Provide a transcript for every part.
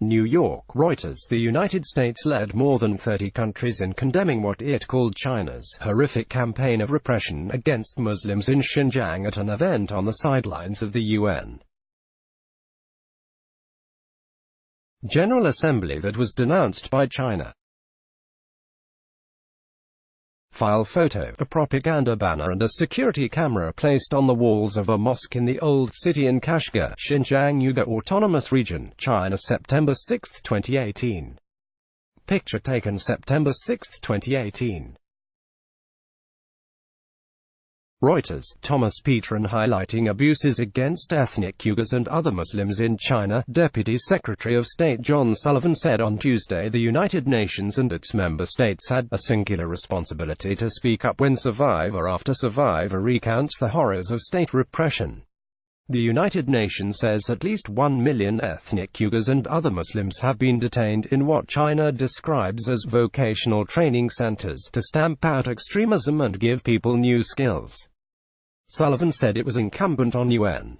New York, Reuters. The United States led more than 30 countries in condemning what it called China's horrific campaign of repression against Muslims in Xinjiang at an event on the sidelines of the UN General Assembly that was denounced by China. File photo, a propaganda banner and a security camera placed on the walls of a mosque in the old city in Kashgar, Xinjiang Uyghur Autonomous Region, China, September 6, 2018. Picture taken September 6, 2018. Reuters, Thomas Petrin highlighting abuses against ethnic Uyghurs and other Muslims in China. Deputy Secretary of State John Sullivan said on Tuesday the United Nations and its member states had a singular responsibility to speak up when survivor after survivor recounts the horrors of state repression. The United Nations says at least 1 million ethnic Uyghurs and other Muslims have been detained in what China describes as vocational training centers, to stamp out extremism and give people new skills. Sullivan said it was incumbent on UN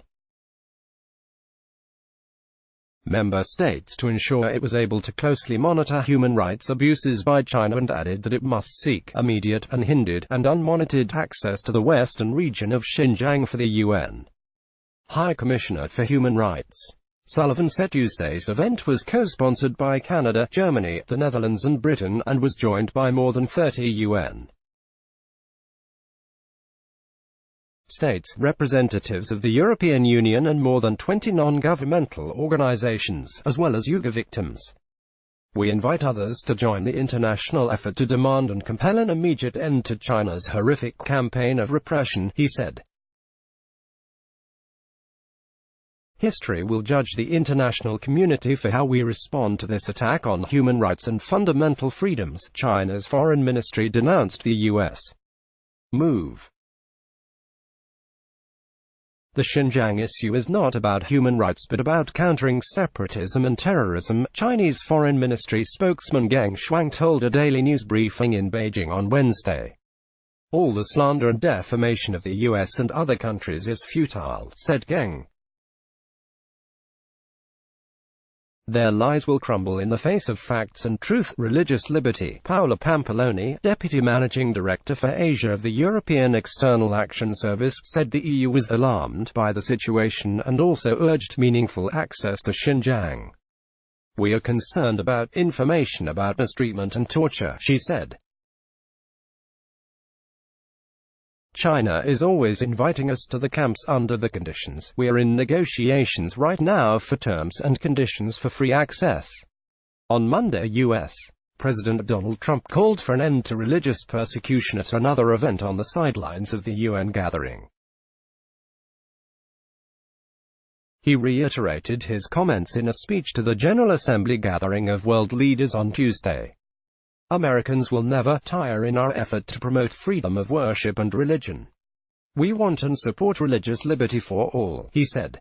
member states to ensure it was able to closely monitor human rights abuses by China, and added that it must seek immediate, unhindered, and unmonitored access to the western region of Xinjiang for the UN High Commissioner for Human Rights. Sullivan said Tuesday's event was co-sponsored by Canada, Germany, the Netherlands and Britain, and was joined by more than 30 UN states, representatives of the European Union and more than 20 non-governmental organizations, as well as Uyghur victims. We invite others to join the international effort to demand and compel an immediate end to China's horrific campaign of repression, he said. History will judge the international community for how we respond to this attack on human rights and fundamental freedoms, China's foreign ministry denounced the U.S. move. The Xinjiang issue is not about human rights but about countering separatism and terrorism, Chinese Foreign Ministry spokesman Geng Shuang told a daily news briefing in Beijing on Wednesday. All the slander and defamation of the US and other countries is futile, said Geng. Their lies will crumble in the face of facts and truth. Religious liberty. Paola Pampaloni, Deputy Managing Director for Asia of the European External Action Service, said the EU was alarmed by the situation and also urged meaningful access to Xinjiang. We are concerned about information about mistreatment and torture, she said. China is always inviting us to the camps under the conditions. We are in negotiations right now for terms and conditions for free access. On Monday, U.S. President Donald Trump called for an end to religious persecution at another event on the sidelines of the UN gathering. He reiterated his comments in a speech to the General Assembly gathering of world leaders on Tuesday. Americans will never tire in our effort to promote freedom of worship and religion. We want and support religious liberty for all, he said.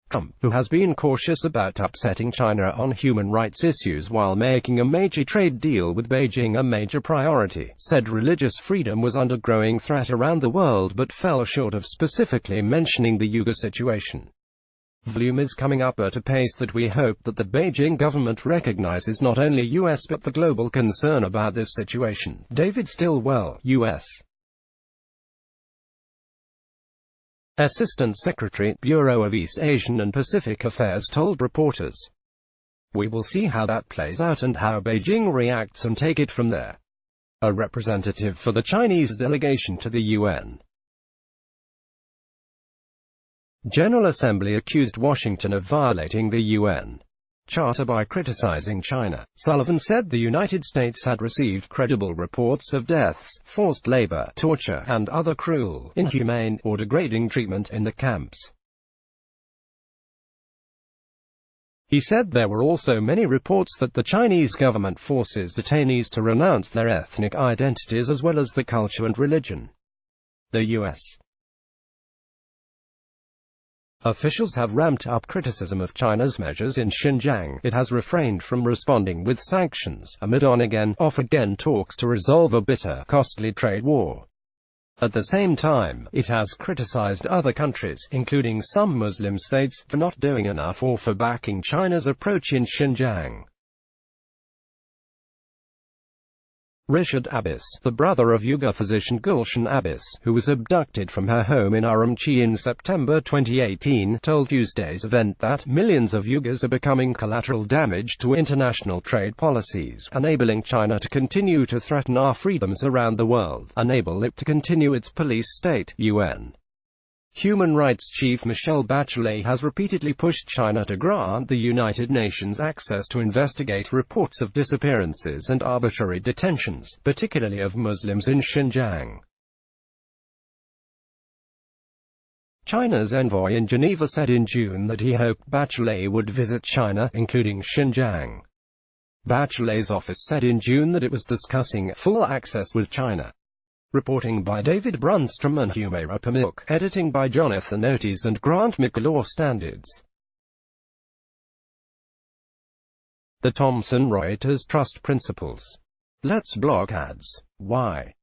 Trump, who has been cautious about upsetting China on human rights issues while making a major trade deal with Beijing a major priority, said religious freedom was under growing threat around the world but fell short of specifically mentioning the Uyghur situation. Volume is coming up at a pace that we hope that the Beijing government recognizes not only U.S. but the global concern about this situation. David Stilwell, U.S. Assistant Secretary, Bureau of East Asian and Pacific Affairs told reporters. We will see how that plays out and how Beijing reacts and take it from there. A representative for the Chinese delegation to the UN General Assembly accused Washington of violating the UN Charter by criticizing China. Sullivan said the United States had received credible reports of deaths, forced labor, torture, and other cruel, inhumane, or degrading treatment in the camps. He said there were also many reports that the Chinese government forces detainees to renounce their ethnic identities as well as the culture and religion. The U.S. officials have ramped up criticism of China's measures in Xinjiang. It has refrained from responding with sanctions, amid on-again, off-again talks to resolve a bitter, costly trade war. At the same time, it has criticized other countries, including some Muslim states, for not doing enough or for backing China's approach in Xinjiang. Rishad Abbas, the brother of Uyghur physician Gulshan Abbas, who was abducted from her home in Urumqi in September 2018, told Tuesday's event that millions of Uyghurs are becoming collateral damage to international trade policies, enabling China to continue to threaten our freedoms around the world, enable it to continue its police state. UN Human Rights Chief Michelle Bachelet has repeatedly pushed China to grant the United Nations access to investigate reports of disappearances and arbitrary detentions, particularly of Muslims in Xinjiang. China's envoy in Geneva said in June that he hoped Bachelet would visit China, including Xinjiang. Bachelet's office said in June that it was discussing full access with China. Reporting by David Brunstrom and Humaira Pamuk, editing by Jonathan Otis and Grant McCullough. Standards. The Thomson Reuters Trust Principles. Let's block ads. Why?